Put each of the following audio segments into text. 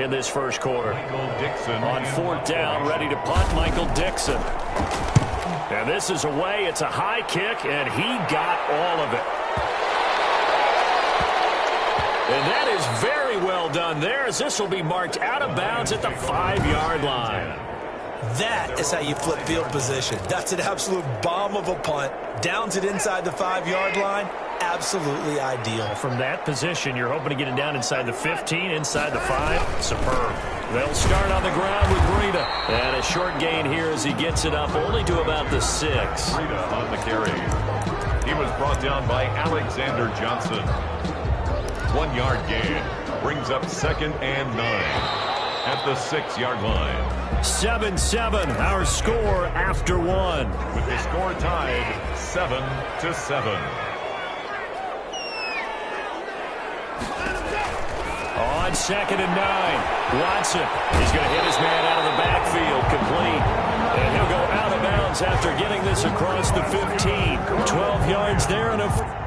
in this first quarter. Michael Dixon On fourth down, ready to punt, Michael Dixon. And this is away. It's a high kick, and he got all of it. And that is very well done there, as this will be marked out of bounds at the 5-yard line. That is how you flip field position. That's an absolute bomb of a punt. Downs it inside the 5-yard line. Absolutely ideal. From that position, you're hoping to get it down inside the 15, inside the 5. Superb. They'll start on the ground with Breida. And a short gain here as he gets it up only to about the 6. Breida on the carry. He was brought down by Alexander Johnson. 1-yard gain brings up 2nd and 9 at the 6-yard line. 7-7, our score after 1. With the score tied 7-7. On 2nd and 9, Watson. He's going to hit his man out of the backfield, complete. And he'll go out of bounds after getting this across the 15. 12 yards there and a...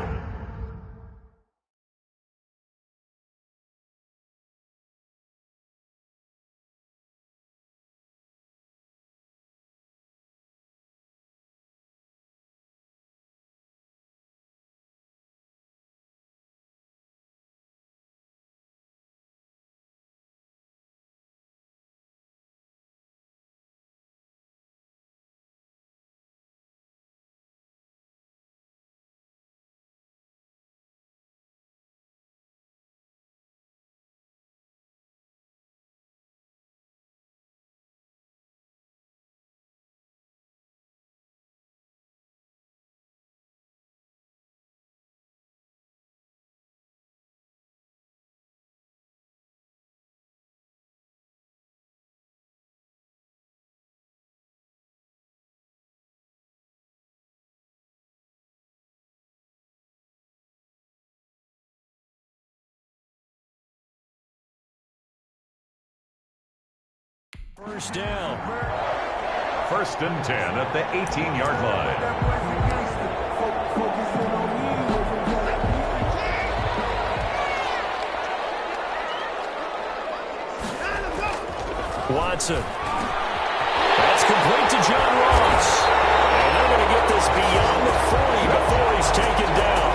First down. 1st and 10 at the 18-yard line. Watson. That's complete to John Ross. And they're going to get this beyond the 40 before he's taken down.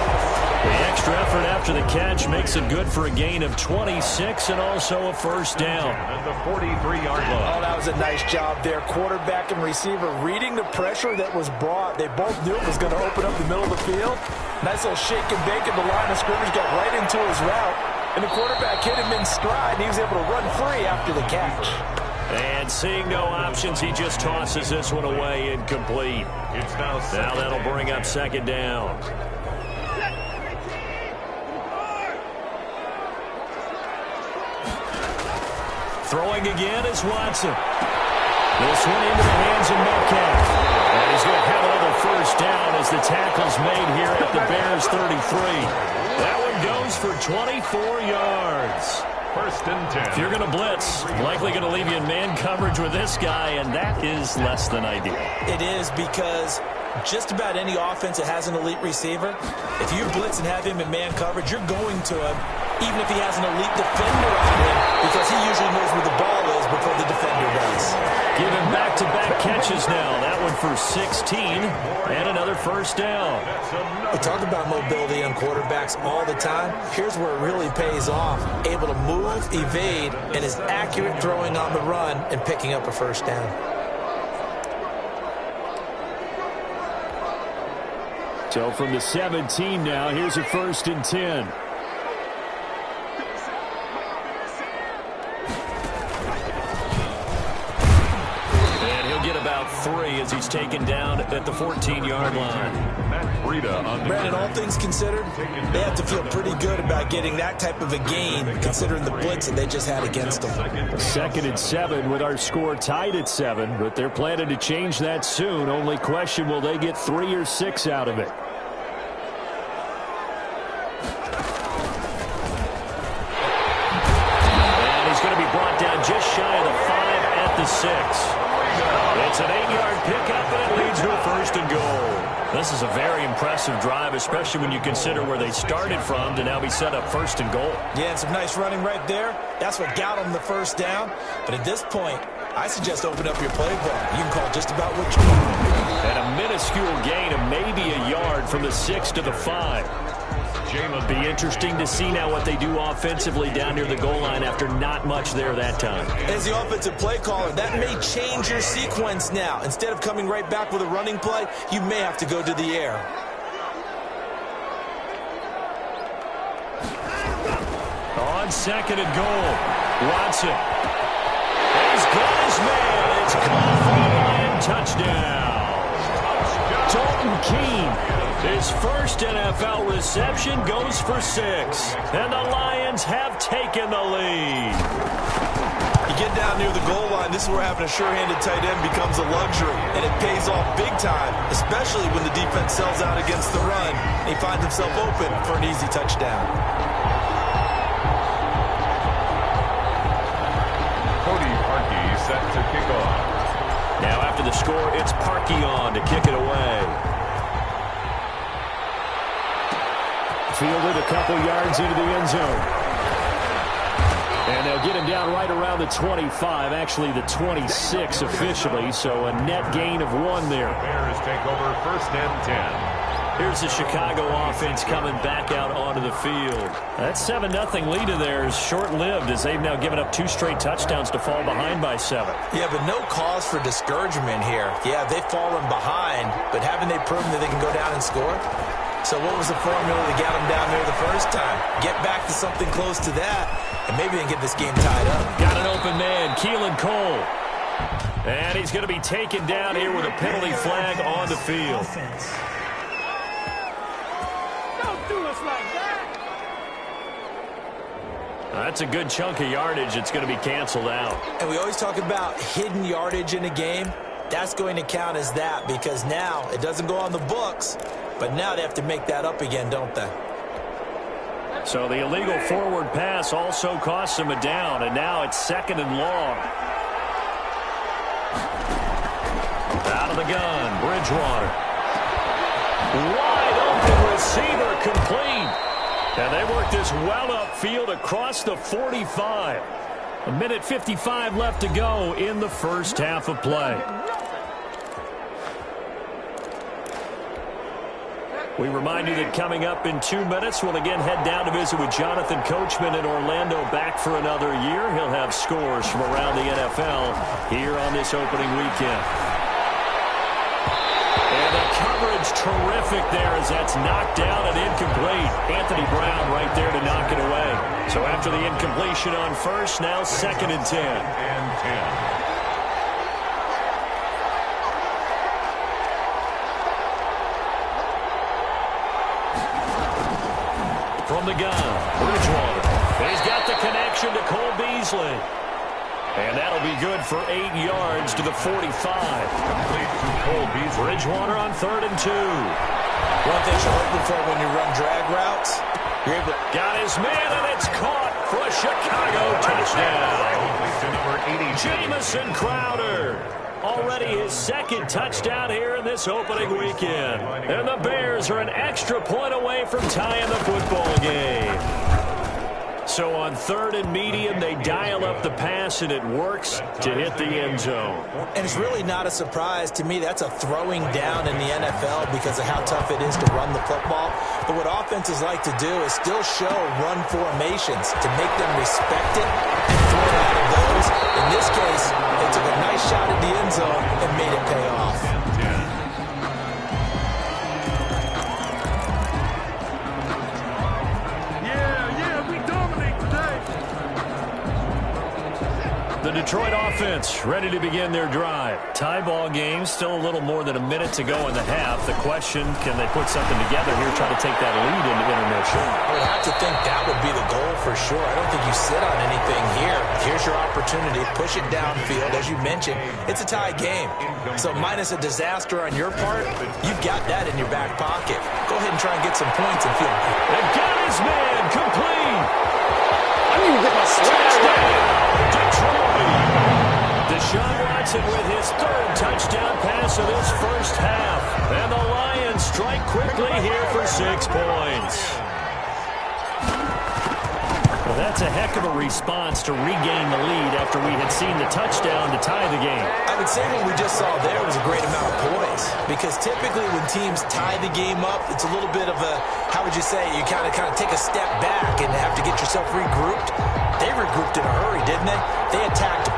The extra effort after the catch makes it good for a gain of 26 and also a first down. At the 43-yard line. Oh, that was a nice job there. Quarterback and receiver reading the pressure that was brought. They both knew it was going to open up the middle of the field. Nice little shake and bake at the line of scrimmage, got right into his route. And the quarterback hit him in stride, and he was able to run free after the catch. And seeing no options, he just tosses this one away incomplete. It's now that'll bring up 2nd down. Throwing again is Watson. This one into the hands of Metcalf. And he's going to have another first down as the tackle's made here at the Bears 33. That one goes for 24 yards. 1st and 10. If you're going to blitz, likely going to leave you in man coverage with this guy, and that is less than ideal. It is, because just about any offense that has an elite receiver, if you blitz and have him in man coverage, you're going to him, even if he has an elite defender on him, because he usually knows where the ball is before the defender does. Giving back-to-back catches now. That one for 16 and another first down. We talk about mobility on quarterbacks all the time. Here's where it really pays off. Able to move, evade, and is accurate throwing on the run and picking up a first down. So from the 17 now, here's a 1st and 10. About 3 as he's taken down at the 14-yard line. Matt Breida on the Brandon, all things considered, they have to feel pretty good about getting that type of a gain, considering the blitz that they just had against them. 2nd and 7 with our score tied at 7, but they're planning to change that soon. Only question, will they get 3 or 6 out of it? And he's going to be brought down just shy of the 5 at the 6. It's an 8-yard pickup, and it leads to a 1st and goal. This is a very impressive drive, especially when you consider where they started from to now be set up first and goal. Yeah, and some nice running right there. That's what got them the first down. But at this point, I suggest open up your playbook. You can call just about what you want. And a minuscule gain of maybe a yard from the 6 to the 5. It'll be interesting to see now what they do offensively down near the goal line after not much there that time. As the offensive play caller, that may change your sequence now. Instead of coming right back with a running play, you may have to go to the air. On second and goal, Watson. He's got his man. It's caught for a Lion touchdown. Dalton Keene. His first NFL reception goes for 6. And the Lions have taken the lead. You get down near the goal line, this is where having a sure-handed tight end becomes a luxury. And it pays off big time, especially when the defense sells out against the run. And he finds himself open for an easy touchdown. Cody Parkey set to kick off. Now after the score, it's Parkey on to kick it away. Fielded a couple yards into the end zone. And they'll get him down right around the 25, actually the 26 officially, so a net gain of 1 there. Bears take over first and 10. Here's the Chicago offense coming back out onto the field. That 7-0 lead of theirs short-lived as they've now given up 2 straight touchdowns to fall behind by 7. Yeah, but no cause for discouragement here. Yeah, they've fallen behind, but haven't they proven that they can go down and score? So what was the formula that got them down there the first time? Get back to something close to that, and maybe they can get this game tied up. Got an open man, Keelan Cole. And he's going to be taken down here with a penalty flag on the field. Don't do us like that. That's a good chunk of yardage. It's going to be canceled out. And we always talk about hidden yardage in a game. That's going to count as that because now it doesn't go on the books. But now they have to make that up again, don't they? So the illegal forward pass also costs them a down, and now it's 2nd and long. Out of the gun, Bridgewater. Wide open receiver complete. And they work this well upfield across the 45. 1:55 left to go in the first half of play. We remind you that coming up in 2 minutes, we'll again head down to visit with Jonathan Coachman in Orlando, back for another year. He'll have scores from around the NFL here on this opening weekend. And the coverage terrific there as that's knocked down and incomplete. Anthony Brown right there to knock it away. So after the incompletion on first, now 2nd and 10. And 10. From the gun, Bridgewater. He's got the connection to Cole Beasley. And that'll be good for 8 yards to the 45. Complete to Cole Beasley. Bridgewater on 3rd and 2. One thing you're hoping for when you run drag routes, you're able to... Got his man, and it's caught for a Chicago touchdown. Number 82. Jamison Crowder. Already his 2nd touchdown here in this opening weekend. And the Bears are an extra point away from tying the football game. So on 3rd and medium, they dial up the pass, and it works to hit the end zone. And it's really not a surprise to me. That's a throwing down in the NFL because of how tough it is to run the football. But what offenses like to do is still show run formations to make them respect it and throw out of those. In this case, they took a nice shot at the end zone and made it pay off. The Detroit offense ready to begin their drive. Tie ball game, still a little more than a minute to go in the half. The question, can they put something together here, try to take that lead into intermission? I would have to think that would be the goal for sure. I don't think you sit on anything here. Here's your opportunity. Push it downfield. As you mentioned, it's a tie game. So minus a disaster on your part, you've got that in your back pocket. Go ahead and try and get some points and feel good. And got his man complete. I need to get my swag. Deshaun Watson with his 3rd touchdown pass of this first half. And the Lions strike quickly here for 6 points. Well, that's a heck of a response to regain the lead after we had seen the touchdown to tie the game. I would say what we just saw there was a great amount of poise, because typically when teams tie the game up, it's a little bit of a, how would you say, you kind of take a step back and have to get yourself regrouped. They regrouped in a hurry, didn't they? They attacked.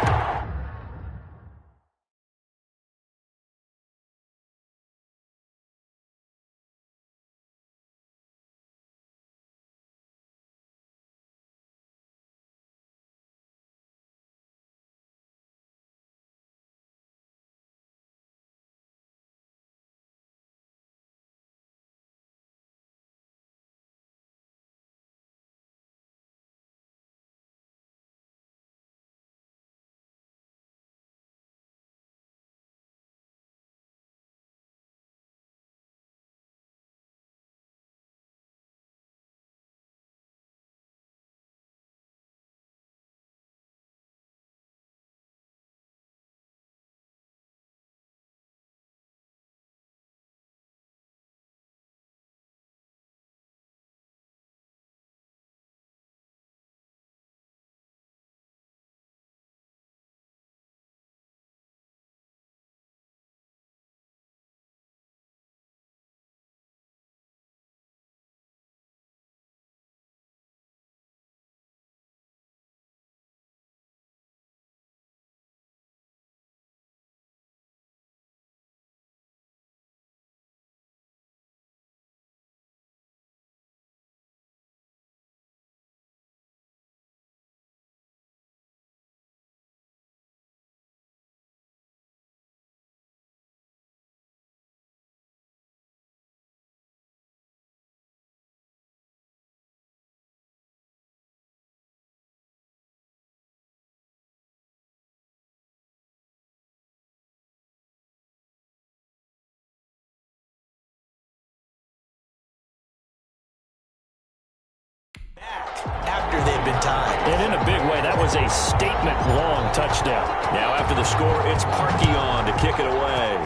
After they've been tied. And in a big way, that was a statement long touchdown. Now after the score, it's Parkey on to kick it away.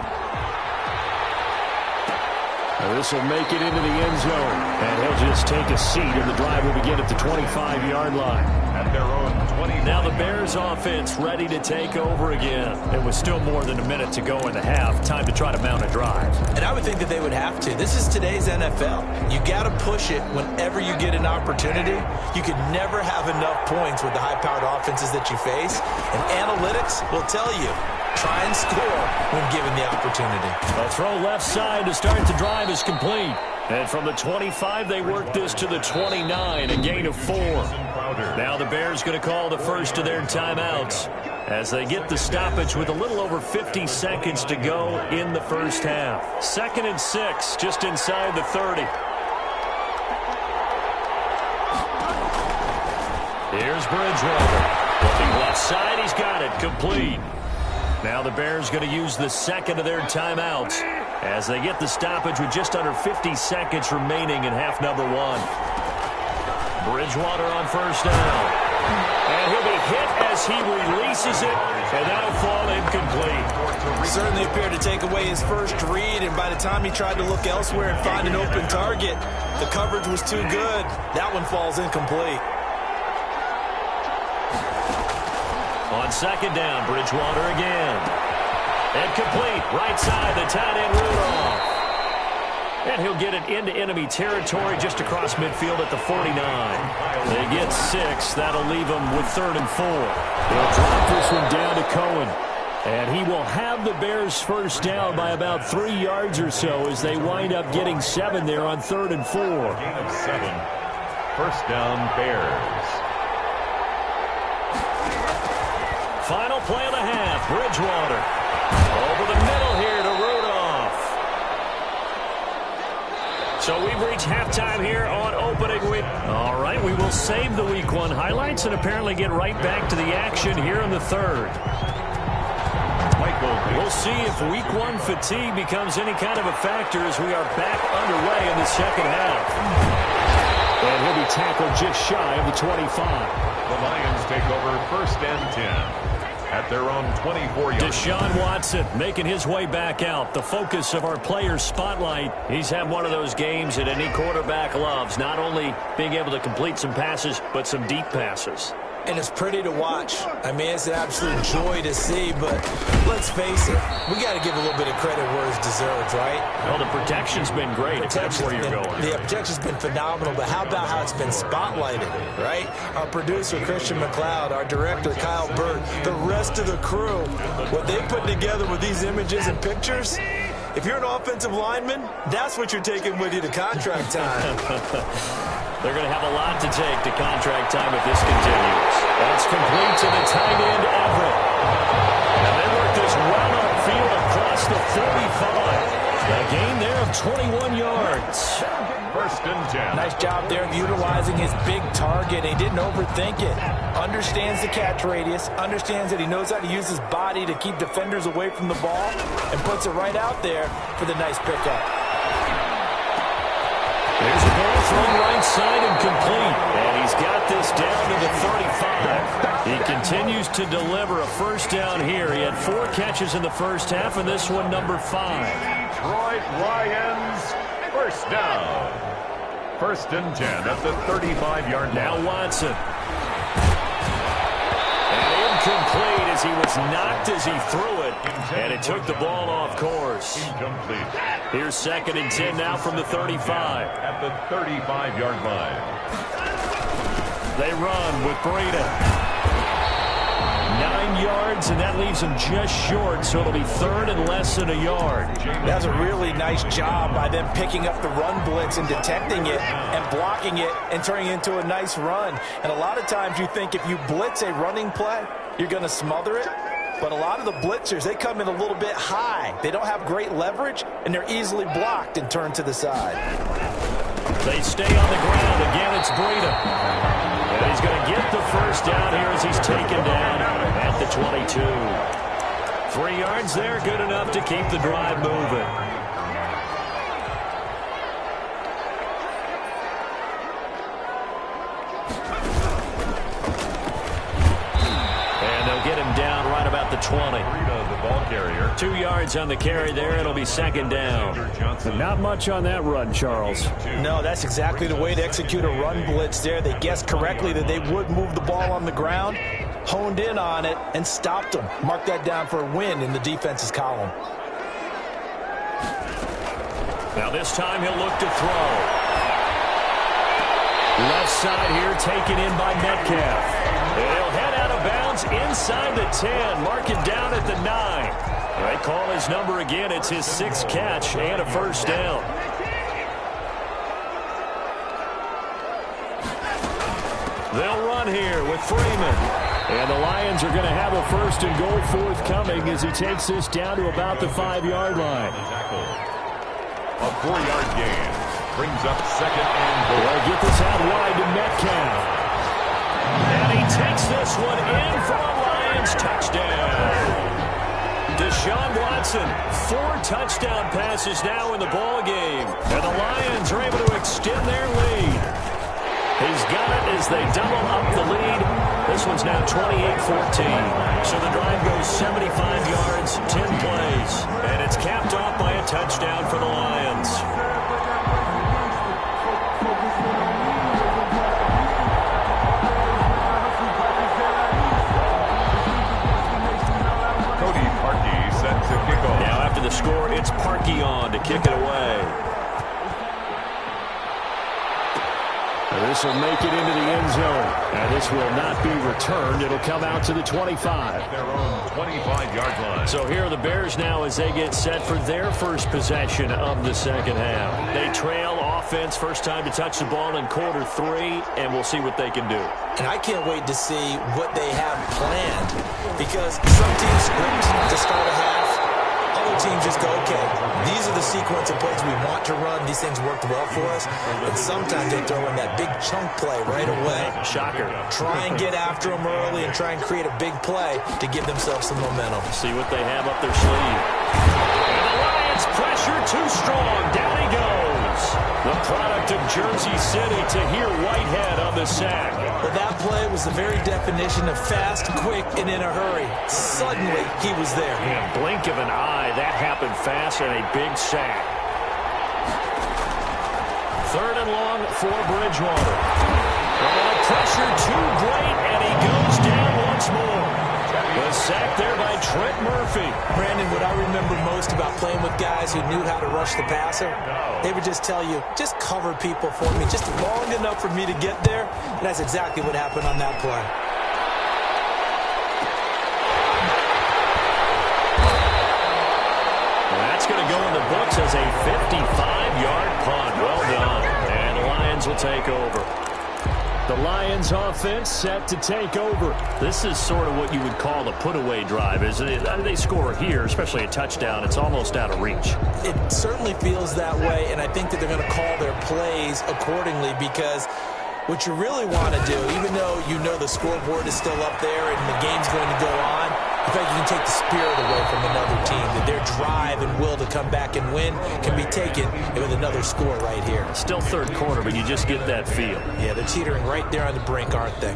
This will make it into the end zone. And he'll just take a seat, and the drive will begin at the 25-yard line. At their own 20. Now the Bears offense ready to take over again. It was still more than a minute to go in the half. Time to try to mount a drive. And I would think that they would have to. This is today's NFL. You got to push it whenever you get an opportunity. You can never have enough points with the high-powered offenses that you face. And analytics will tell you, try and score when given the opportunity. A throw left side to start the drive is complete. And from the 25, they work this to the 29, a gain of 4. Now the Bears going to call the first of their timeouts as they get the stoppage with a little over 50 seconds to go in the first half. 2nd and 6, just inside the 30. Here's Bridgewater. Looking left side, he's got it, complete. Now the Bears going to use the second of their timeouts as they get the stoppage with just under 50 seconds remaining in half number 1. Bridgewater on first down. And he'll be hit as he releases it, and that'll fall incomplete. Certainly appeared to take away his first read, and by the time he tried to look elsewhere and find an open target, the coverage was too good. That one falls incomplete. On 2nd down, Bridgewater again. And complete, right side, the tight end Rudolph. And he'll get it into enemy territory just across midfield at the 49. They get 6. That'll leave them with 3rd and 4. They'll drop this one down to Cohen. And he will have the Bears first down by about 3 yards or so as they wind up getting 7 there on 3rd and 4. Gain of 7. First down, Bears. Final play of the half, Bridgewater. Over the middle here to Rudolph. So we've reached halftime here on opening week. All right, we will save the Week 1 highlights and apparently get right back to the action here in the 3rd. We'll see if Week 1 fatigue becomes any kind of a factor as we are back underway in the second half. And he'll be tackled just shy of the 25. The Lions take over 1st and 10 at their own 24-yard. Deshaun Watson making his way back out. The focus of our players' spotlight. He's had one of those games that any quarterback loves. Not only being able to complete some passes, but some deep passes. And it's pretty to watch. I mean, it's an absolute joy to see, but let's face it, we got to give a little bit of credit where it's deserved, right? Well, the protection's been great, if that's where you're going. The protection's been phenomenal, but how about how it's been spotlighted, right? Our producer, Christian McLeod, our director, Kyle Burt, the rest of the crew, what they put together with these images and pictures, if you're an offensive lineman, that's what you're taking with you to contract time. They're going to have a lot to take to contract time if this continues. That's complete to the tight end, Everett. And they work this run upfield across the 45. A gain there of 21 yards. First and 10. Nice job there of utilizing his big target. He didn't overthink it. Understands the catch radius. Understands that he knows how to use his body to keep defenders away from the ball. And puts it right out there for the nice pickup. There's the ball thrown right side and complete. And he's got this down to the 35. He continues to deliver a first down here. He had 4 catches in the first half, and this one number 5. Detroit Lions, first down. First and 10 at the 35-yard line. Now Watson. And incomplete as he was knocked as he threw it. And it took the ball off course. Incomplete. Here's second and 10 now from the 35. At the 35-yard line. They run with Breida. 9 yards, and that leaves him just short, so it'll be third and less than a yard. That's a really nice job by them picking up the run blitz and detecting it and blocking it and turning it into a nice run. And a lot of times you think if you blitz a running play, you're going to smother it. But a lot of the blitzers, they come in a little bit high. They don't have great leverage, and they're easily blocked and turned to the side. They stay on the ground. Again, it's Breida. And he's going to get the first down here as he's taken down at the 22. 3 yards there, good enough to keep the drive moving. And they'll get him down right about the 20. The ball carrier. 2 yards on the carry there. It'll be second down. Not much on that run, Charles. No, that's exactly the way to execute a run blitz there. They guessed correctly that they would move the ball on the ground, honed in on it, and stopped them. Mark that down for a win in the defense's column. Now this time he'll look to throw. Left side here taken in by Metcalf. He'll head out of bounds inside the 10. Mark it down at the 9. They call his number again. It's his 6th catch and a first down. They'll run here with Freeman. And the Lions are going to have a first and goal forthcoming as he takes this down to about the 5-yard line. A 4-yard gain brings up second and goal. They'll get this out wide to Metcalf. And he takes this one in for a Lions touchdown. Deshaun Watson, 4 touchdown passes now in the ball game. And the Lions are able to extend their lead. He's got it as they double up the lead. This one's now 28-14. So the drive goes 75 yards, 10 plays. And it's capped off by a touchdown for the Lions. Now after the score, it's Parkey on to kick it away. This will make it into the end zone. And this will not be returned. It'll come out to the 25. Their own 25-yard line. So here are the Bears now as they get set for their first possession of the second half. They trail offense, first time to touch the ball in quarter 3, and we'll see what they can do. And I can't wait to see what they have planned, because some teams script to start a half. Other teams just go, okay, these are the sequence of plays we want to run. These things worked well for us. And sometimes they throw in that big chunk play right away. Shocker. Try and get after them early and try and create a big play to give themselves some momentum. See what they have up their sleeve. And the Lions pressure too strong. Down he goes. The product of Jersey City to hear Whitehead on the sack. But that play was the very definition of fast, quick, and in a hurry. suddenly he was there. Yeah, blink of an eye. That happened fast and a big sack. 3rd and long for Bridgewater. Pressure too great, and he goes down once more. The sack there by Trent Murphy. Brandon, what I remember most about playing with guys who knew how to rush the passer, they would just tell you, just cover people for me, just long enough for me to get there. And that's exactly what happened on that play. That's going to go in the books as a 55-yard punt. Well done. And the Lions will take over. The Lions offense set to take over. This is sort of what you would call the put-away drive, isn't it? They score here, especially a touchdown. It's almost out of reach. It certainly feels that way, and I think that they're going to call their plays accordingly, because what you really want to do, even though you know the scoreboard is still up there and the game's going to go on, in fact, you can take the spirit away from another team, that their drive and will to come back and win can be taken with another score right here. Still 3rd quarter, but you just get that feel. Yeah, they're teetering right there on the brink, aren't they?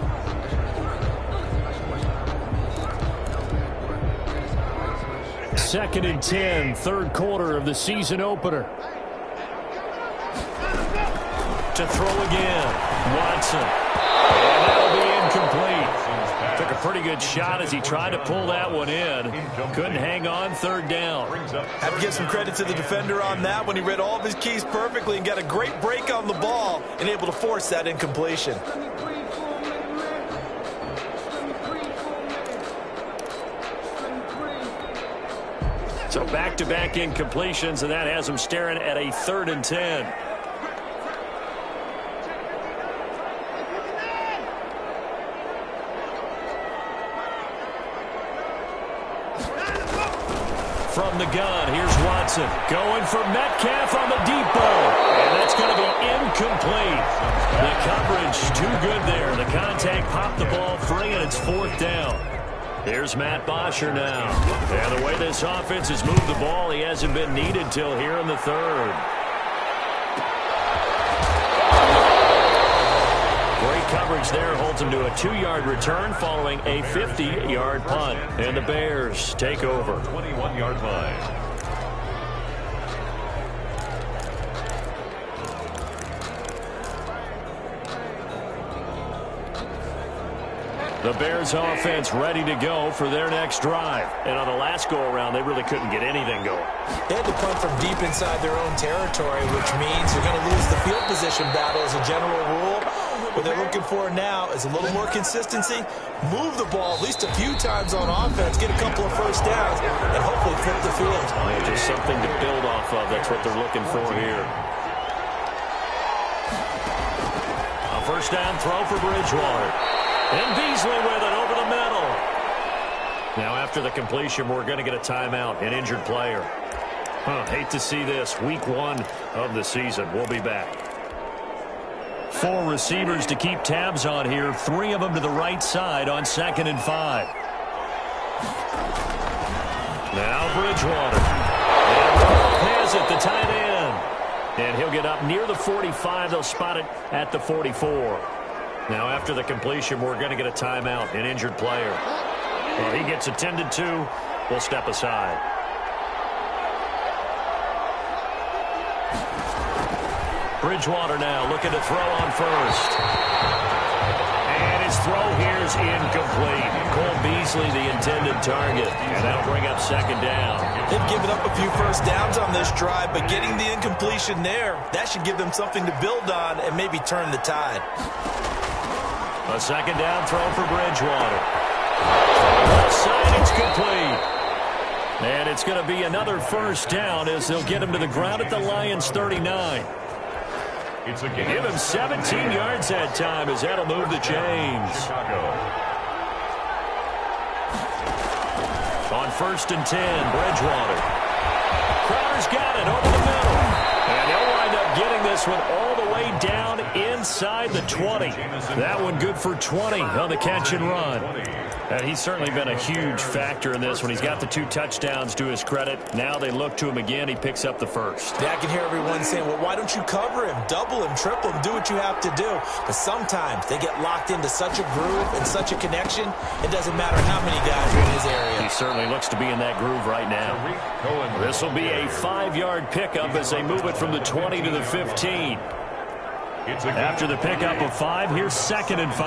Second and 10, 3rd quarter of the season opener. To throw again, Watson. And that'll be incomplete. Took a pretty good shot as he tried to pull that one in. Couldn't hang on, 3rd down. Have to give some credit to the defender on that when he read all of his keys perfectly and got a great break on the ball and able to force that incompletion. So back-to-back incompletions, and that has him staring at a 3rd and 10. From the gun, here's Watson. Going for Metcalf on the deep ball. And that's going to be incomplete. The coverage too good there. The contact popped the ball free, and it's 4th down. Here's Matt Bosher now. And the way this offense has moved the ball, he hasn't been needed till here in the 3rd. Great coverage there, holds him to a 2-yard return following a 50-yard punt. And the Bears take over. 21-yard line. The Bears offense ready to go for their next drive. And on the last go-around, they really couldn't get anything going. They had to punt from deep inside their own territory, which means they're going to lose the field position battle as a general rule. What they're looking for now is a little more consistency, move the ball at least a few times on offense, get a couple of 1st downs, and hopefully flip the field. Yeah, just something to build off of. That's what they're looking for here. A 1st down throw for Bridgewater. And Beasley with it over the middle. Now after the completion, we're going to get a timeout, an injured player. Hate to see this. Week 1 of the season. We'll be back. 4 receivers to keep tabs on here. 3 of them to the right side on 2nd and 5. Now Bridgewater. And has it, the tight end. And he'll get up near the 45. They'll spot it at the 44. Now after the completion, we're going to get a timeout, an injured player. Well, he gets attended to. We'll step aside. Bridgewater now looking to throw on 1st. And his throw here is incomplete. Cole Beasley, the intended target. And that'll bring up 2nd down. They've given up a few 1st downs on this drive, but getting the incompletion there, that should give them something to build on and maybe turn the tide. A 2nd down throw for Bridgewater. Left side, it's complete. And it's going to be another 1st down as they'll get him to the ground at the Lions' 39. Give him 17 yards that time as that'll move the chains. On 1st and 10, Bridgewater. Crowder's got it over the middle. And they'll wind up getting this one all the way down inside the 20. That one good for 20 on the catch and run. And he's certainly been a huge factor in this one. He's got the 2 touchdowns to his credit. Now they look to him again. He picks up the 1st. Yeah, I can hear everyone saying, well, why don't you cover him, double him, triple him, do what you have to do. But sometimes they get locked into such a groove and such a connection, it doesn't matter how many guys are in his area. He certainly looks to be in that groove right now. This will be a 5-yard pickup as they move it from the 20 to the 15. After the pickup of 5, here's 2nd and 5.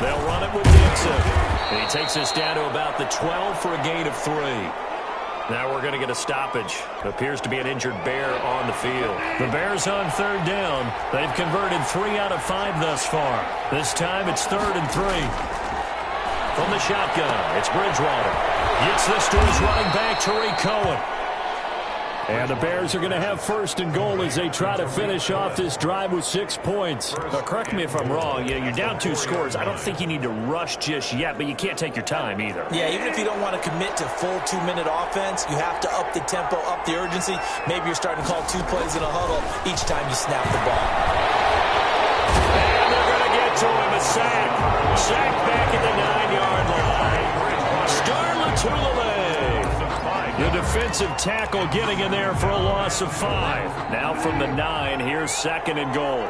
They'll run it with Dixon. And he takes us down to about the 12 for a gain of 3. Now we're going to get a stoppage. Appears to be an injured Bear on the field. The Bears on 3rd down. They've converted 3 out of 5 thus far. This time it's 3rd and 3. From the shotgun, it's Bridgewater. Gets this to his running back, Tariq Cohen. And the Bears are going to have 1st and goal as they try to finish off this drive with 6 points. Now, correct me if I'm wrong. You're down 2 scores. I don't think you need to rush just yet, but you can't take your time either. Yeah, even if you don't want to commit to full 2-minute offense, you have to up the tempo, up the urgency. Maybe you're starting to call 2 plays in a huddle each time you snap the ball. And they're going to get to him. A sack. Sack back at the 9-yard line. Scarlett to the leg. The defensive tackle getting in there for a loss of 5. Now from the 9, here's 2nd and goal.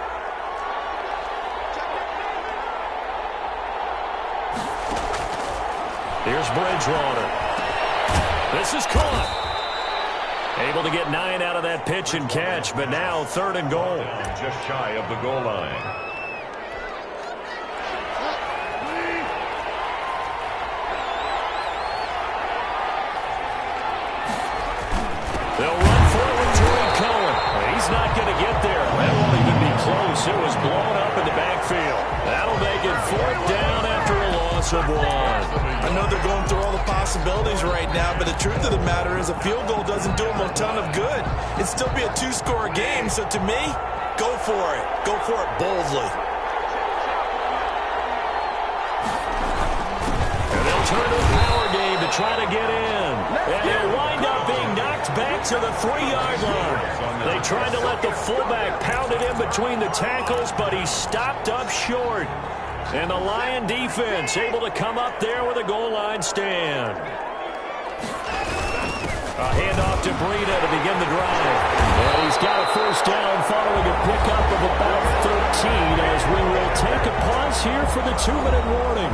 Here's Bridgewater. This is caught. Able to get 9 out of that pitch and catch, but now 3rd and goal. Just shy of the goal line. They'll run for it with Tariq Cohen. He's not going to get there. That won't even be close. It was blown up in the backfield. That'll make it 4th down after a loss of 1. I know they're going through all the possibilities right now, but the truth of the matter is a field goal doesn't do them a ton of good. It'd still be a 2-score game, so to me, go for it. Go for it boldly. And they'll turn to a power game to try to get in. And they'll wind up being knocked back to the 3-yard line. They tried to let the fullback pound it in between the tackles, but he stopped up short. And the Lion defense able to come up there with a goal line stand. A handoff to Breida to begin the drive. And he's got a 1st down following a pickup of about 13 as we will take a pause here for the 2-minute warning.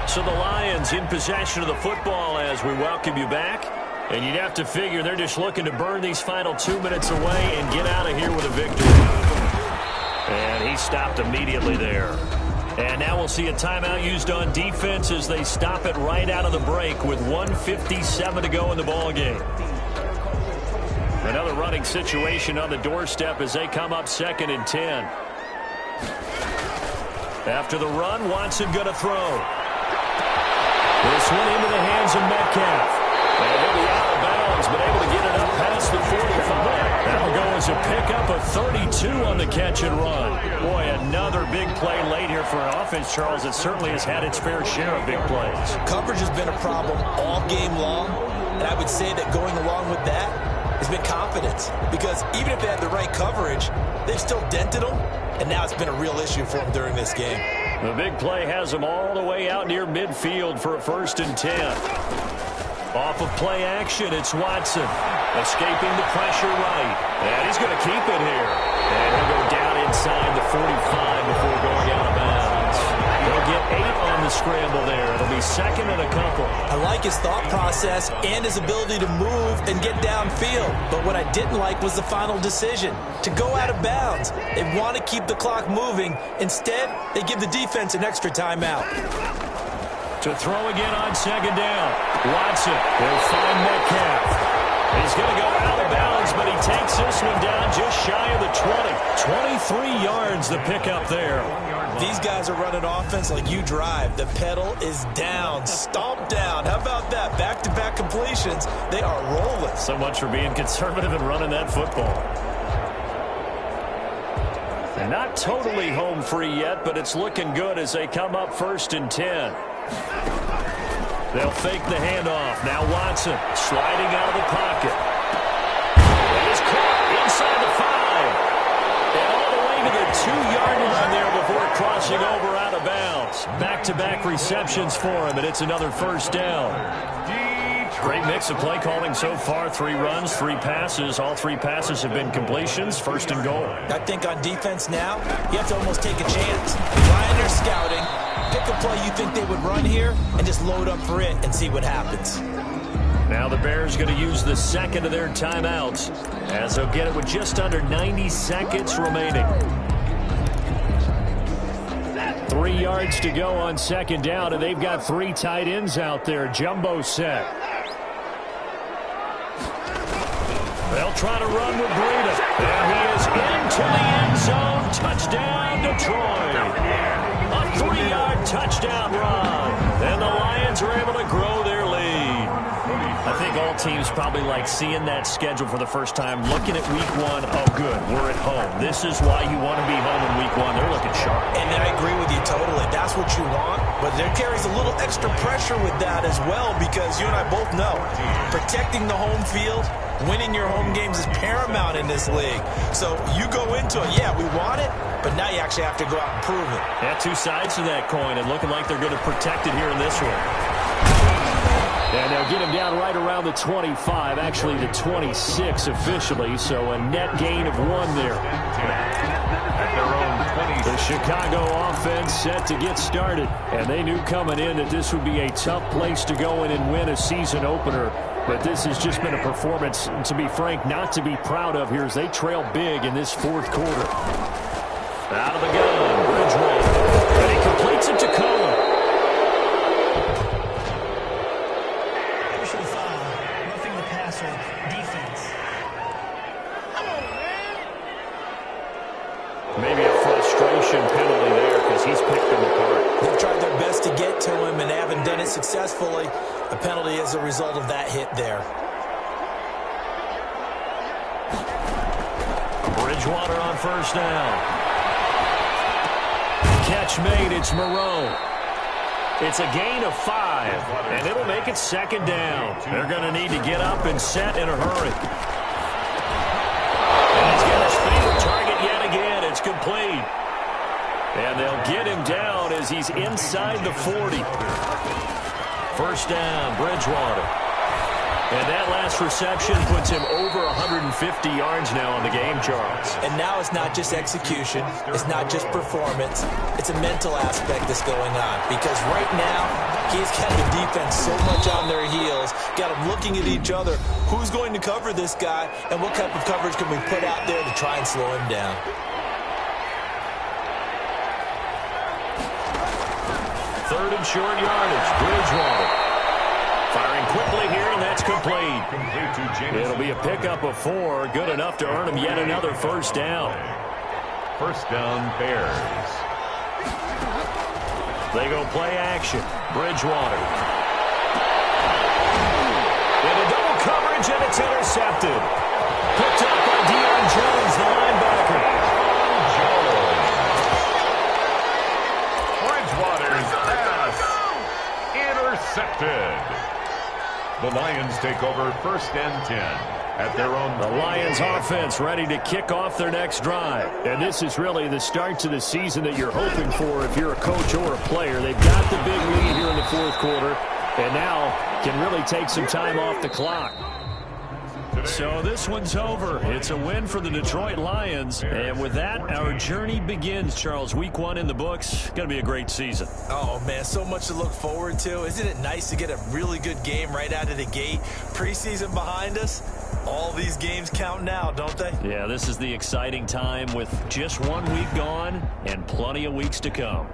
So the Lions in possession of the football as we welcome you back. And you'd have to figure they're just looking to burn these final 2 minutes away and get out of here with a victory. And he stopped immediately there. And now we'll see a timeout used on defense as they stop it right out of the break with 1:57 to go in the ballgame. Another running situation on the doorstep as they come up 2nd and 10. After the run, Watson going to throw. This one into the hands of Metcalf. And he'll be out of bounds, but able to get it up past the 45. That'll go as a pickup of 32 on the catch and run. Boy, another big play late here for an offense, Charles, that certainly has had its fair share of big plays. Coverage has been a problem all game long, and I would say that going along with that has been confidence. Because even if they had the right coverage, they've still dented them, and now it's been a real issue for them during this game. The big play has them all the way out near midfield for a 1st and 10. Off of play action, it's Watson. Escaping the pressure right. And he's going to keep it here. And he'll go down inside the 45 before going out of bounds. They'll get 8 on the scramble there. It'll be 2nd and a couple. I like his thought process and his ability to move and get downfield. But what I didn't like was the final decision, to go out of bounds. They want to keep the clock moving. Instead, they give the defense an extra timeout. To throw again on 2nd down. Watson will find Metcalf. He's going to go out of bounds, but he takes this one down just shy of the 20. 23 yards the pickup there. These guys are running offense like you drive. The pedal is down, stomped down. How about that? Back-to-back completions. They are rolling. So much for being conservative and running that football. They're not totally home free yet, but it's looking good as they come up 1st and 10. They'll fake the handoff. Now Watson sliding out of the pocket. And is caught inside the 5. And all the way to the 2-yard line there before crossing over out of bounds. Back-to-back receptions for him, and it's another 1st down. Great mix of play calling so far. 3 runs, 3 passes. All 3 passes have been completions. First and goal. I think on defense now, you have to almost take a chance. While they're scouting, pick a play you think they would run here and just load up for it and see what happens. Now the Bears going to use the second of their timeouts as they'll get it with just under 90 seconds remaining. 3 yards to go on second down, and they've got 3 tight ends out there. Jumbo set. They'll try to run with Breida. And he is into the end zone. Touchdown, Detroit. A 3-yard touchdown run. And the Lions are able to grow their lead. I think all teams probably like seeing that schedule for the first time, looking at week 1. Oh, good, we're at home. This is why you want to be home in week 1. They're looking sharp. And I agree with you totally. That's what you want. But there carries a little extra pressure with that as well, because you and I both know protecting the home field, winning your home games is paramount in this league. So you go into it, yeah, we want it, but now you actually have to go out and prove it. Yeah, 2 sides to that coin, and looking like they're going to protect it here in this one. And they'll get him down right around the 25, actually the 26 officially, so a net gain of 1 there. At their own 20. The Chicago offense set to get started, and they knew coming in that this would be a tough place to go in and win a season opener. But this has just been a performance, to be frank, not to be proud of here as they trail big in this 4th quarter. Out of the gun, Bridgewater, and he completes it to Cohen. Roughing the passer, defense. Maybe a frustration penalty there because he's picked them apart. They've tried their best to get to him and haven't done it successfully. A penalty as a result of that hit there. Bridgewater on first down. Catch made, it's Moreau. It's a gain of 5, and it'll make it second down. They're going to need to get up and set in a hurry. And he's got his favorite target yet again. It's complete. And they'll get him down as he's inside the 40. First down, Bridgewater. And that last reception puts him over 150 yards now on the game, Charles. And now it's not just execution. It's not just performance. It's a mental aspect that's going on. Because right now, he's got the defense so much on their heels, got them looking at each other. Who's going to cover this guy, and what type of coverage can we put out there to try and slow him down? Third and short yardage, Bridgewater. Firing quickly here, and that's complete. It'll be a pickup of 4, good enough to earn him yet another first down. First down, Bears. They go play action. Bridgewater. Into double coverage, and it's intercepted. Picked up by Deion Jones, the linebacker. Bridgewater's pass intercepted. The Lions take over first and 10 at their own. The Lions offense ready to kick off their next drive. And this is really the start to the season that you're hoping for if you're a coach or a player. They've got the big lead here in the 4th quarter and now can really take some time off the clock. So this one's over. It's a win for the Detroit Lions. And with that, our journey begins, Charles. Week 1 in the books. Going to be a great season. Oh, man, so much to look forward to. Isn't it nice to get a really good game right out of the gate? Preseason behind us. All these games count now, don't they? Yeah, this is the exciting time with just 1 week gone and plenty of weeks to come.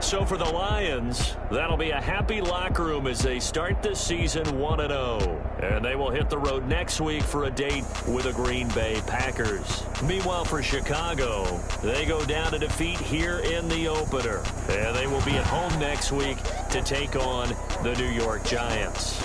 So for the Lions, that'll be a happy locker room as they start this season 1-0. And they will hit the road next week for a date with the Green Bay Packers. Meanwhile, for Chicago, they go down to defeat here in the opener. And they will be at home next week to take on the New York Giants.